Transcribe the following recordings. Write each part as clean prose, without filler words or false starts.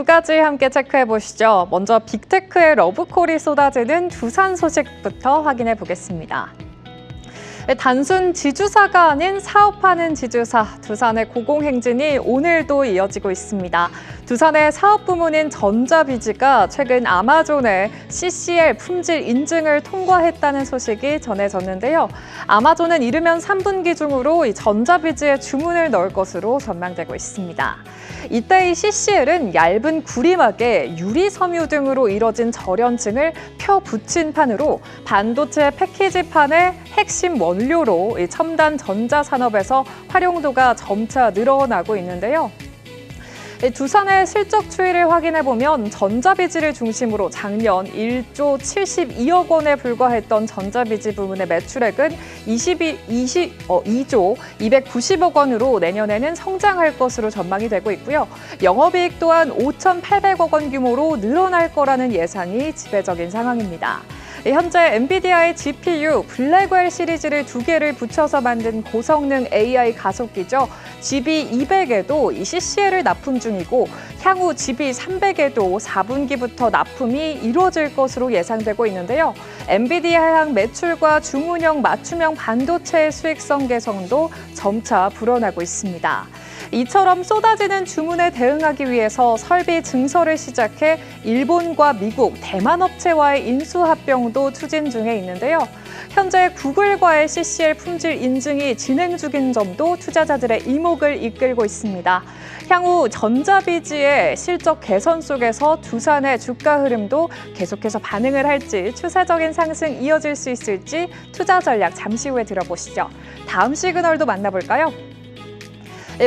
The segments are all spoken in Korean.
두 가지 함께 체크해 보시죠. 먼저 빅테크의 러브콜이 쏟아지는 두산 소식부터 확인해 보겠습니다. 단순 지주사가 아닌 사업하는 지주사, 두산의 고공행진이 오늘도 이어지고 있습니다. 두산의 사업 부문인 전자비즈가 최근 아마존의 CCL 품질 인증을 통과했다는 소식이 전해졌는데요. 아마존은 이르면 3분기 중으로 이 전자비즈에 주문을 넣을 것으로 전망되고 있습니다. 이때 이 CCL은 얇은 구리막에 유리섬유 등으로 이뤄진 절연층을 펴붙인 판으로 반도체 패키지판의 핵심 원료로 이 첨단 전자산업에서 활용도가 점차 늘어나고 있는데요. 두산의 실적 추이를 확인해보면 전자비즈를 중심으로 작년 1조 72억 원에 불과했던 전자비즈 부문의 매출액은 2조 290억 원으로 내년에는 성장할 것으로 전망이 되고 있고요. 영업이익 또한 5,800억 원 규모로 늘어날 거라는 예상이 지배적인 상황입니다. 현재 엔비디아의 GPU 블랙웰 시리즈를 2개를 붙여서 만든 고성능 AI 가속기죠. GB200에도 이 CCL을 납품 중이고 향후 GB300에도 4분기부터 납품이 이루어질 것으로 예상되고 있는데요. 엔비디아향 매출과 주문형 맞춤형 반도체의 수익성 개선도 점차 불어나고 있습니다. 이처럼 쏟아지는 주문에 대응하기 위해서 설비 증설을 시작해 일본과 미국, 대만 업체와의 인수합병도 추진 중에 있는데요. 현재 구글과의 CCL 품질 인증이 진행 중인 점도 투자자들의 이목을 이끌고 있습니다. 향후 전자비즈의 실적 개선 속에서 두산의 주가 흐름도 계속해서 반응을 할지 추세적인 상승 이어질 수 있을지 투자 전략 잠시 후에 들어보시죠. 다음 시그널도 만나볼까요?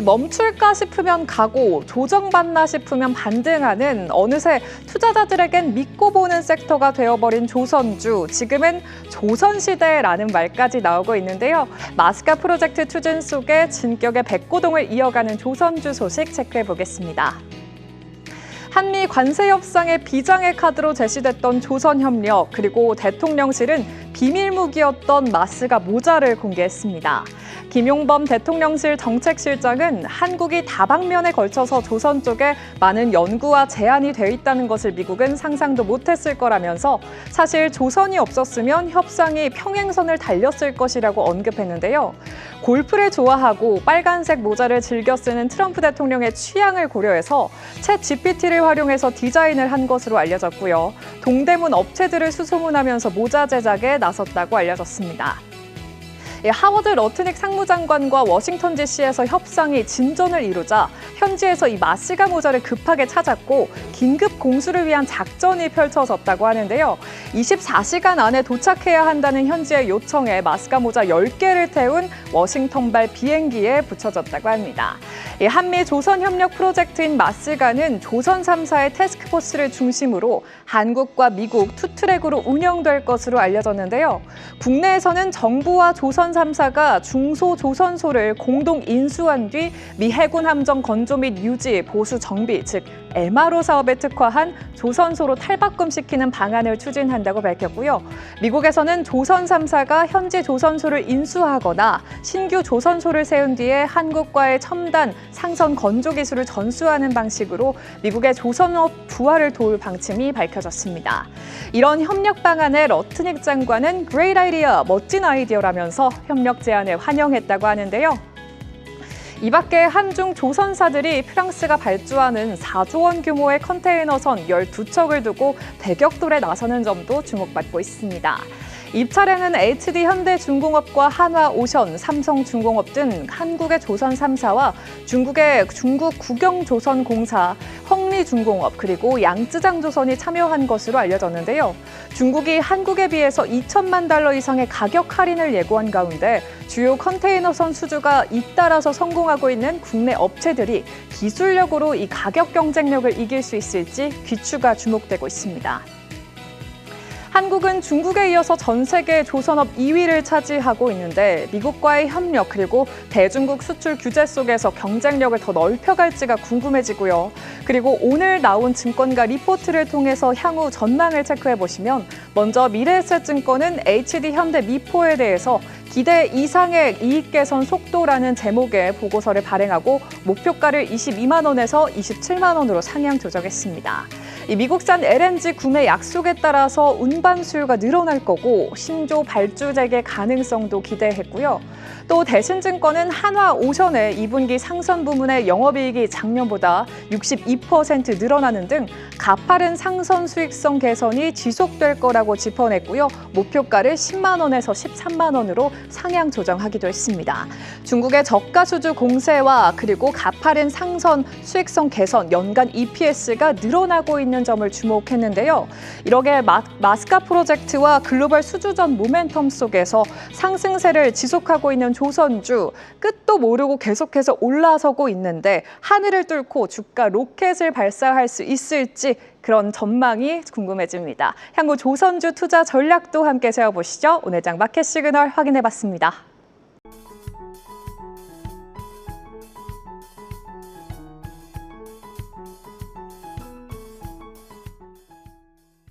멈출까 싶으면 가고 조정받나 싶으면 반등하는 어느새 투자자들에겐 믿고 보는 섹터가 되어버린 조선주, 지금은 조선시대라는 말까지 나오고 있는데요. 마스카 프로젝트 추진 속에 진격의 백고동을 이어가는 조선주 소식 체크해 보겠습니다. 한미 관세 협상의 비장의 카드로 제시됐던 조선협력, 그리고 대통령실은 비밀무기였던 마스가 모자를 공개했습니다. 김용범 대통령실 정책실장은 한국이 다방면에 걸쳐서 조선 쪽에 많은 연구와 제안이 돼 있다는 것을 미국은 상상도 못했을 거라면서 사실 조선이 없었으면 협상이 평행선을 달렸을 것이라고 언급했는데요. 골프를 좋아하고 빨간색 모자를 즐겨 쓰는 트럼프 대통령의 취향을 고려해서 챗 GPT를 활용해서 디자인을 한 것으로 알려졌고요. 동대문 업체들을 수소문하면서 모자 제작에 나섰다고 알려졌습니다. 하워드 러트닉 상무장관과 워싱턴 DC에서 협상이 진전을 이루자 현지에서 이 마스가 모자를 급하게 찾았고 긴급 공수를 위한 작전이 펼쳐졌다고 하는데요. 24시간 안에 도착해야 한다는 현지의 요청에 마스가 모자 10개를 태운 워싱턴발 비행기에 붙여졌다고 합니다. 한미 조선협력 프로젝트인 마스가는 조선 3사의 태스크포스를 중심으로 한국과 미국 투트랙으로 운영될 것으로 알려졌는데요. 국내에서는 정부와 조선 3사가 중소조선소를 공동 인수한 뒤 미 해군 함정 건조 및 유지, 보수 정비, 즉 MRO 사업에 특화한 조선소로 탈바꿈시키는 방안을 추진한다고 밝혔고요. 미국에서는 조선 3사가 현지 조선소를 인수하거나 신규 조선소를 세운 뒤에 한국과의 첨단 상선 건조 기술을 전수하는 방식으로 미국의 조선업 부활을 도울 방침이 밝혀졌습니다. 이런 협력 방안에 러트닉 장관은 Great idea, 멋진 아이디어라면서 협력 제안을 환영했다고 하는데요. 이 밖에 한중 조선사들이 프랑스가 발주하는 4조 원 규모의 컨테이너선 12척을 두고 대격돌에 나서는 점도 주목받고 있습니다. 입찰에는 HD 현대중공업과 한화오션, 삼성중공업 등 한국의 조선 3사와 중국의 중국 국영조선공사, 헝리중공업 그리고 양쯔장조선이 참여한 것으로 알려졌는데요. 중국이 한국에 비해서 2천만 달러 이상의 가격 할인을 예고한 가운데 주요 컨테이너선 수주가 잇따라서 성공하고 있는 국내 업체들이 기술력으로 이 가격 경쟁력을 이길 수 있을지 귀추가 주목되고 있습니다. 한국은 중국에 이어서 전 세계 조선업 2위를 차지하고 있는데 미국과의 협력 그리고 대중국 수출 규제 속에서 경쟁력을 더 넓혀갈지가 궁금해지고요. 그리고 오늘 나온 증권가 리포트를 통해서 향후 전망을 체크해보시면 먼저 미래에셋증권은 HD현대미포에 대해서 기대 이상의 이익 개선 속도라는 제목의 보고서를 발행하고 목표가를 22만 원에서 27만 원으로 상향 조정했습니다. 이 미국산 LNG 구매 약속에 따라서 운반 수요가 늘어날 거고 신조 발주 재개 가능성도 기대했고요. 또 대신증권은 한화오션의 2분기 상선 부문의 영업이익이 작년보다 62% 늘어나는 등 가파른 상선 수익성 개선이 지속될 거라고 짚어냈고요. 목표가를 10만 원에서 13만 원으로 상향 조정하기도 했습니다. 중국의 저가 수주 공세와 그리고 가파른 상선 수익성 개선, 연간 EPS가 늘어나고 있는 점을 주목했는데요. 이렇게 마스카 프로젝트와 글로벌 수주전 모멘텀 속에서 상승세를 지속하고 있는 조선주, 끝도 모르고 계속해서 올라서고 있는데 하늘을 뚫고 주가 로켓을 발사할 수 있을지 그런 전망이 궁금해집니다. 향후 조선주 투자 전략도 함께 세워보시죠. 오늘 장 마켓 시그널 확인해봤습니다.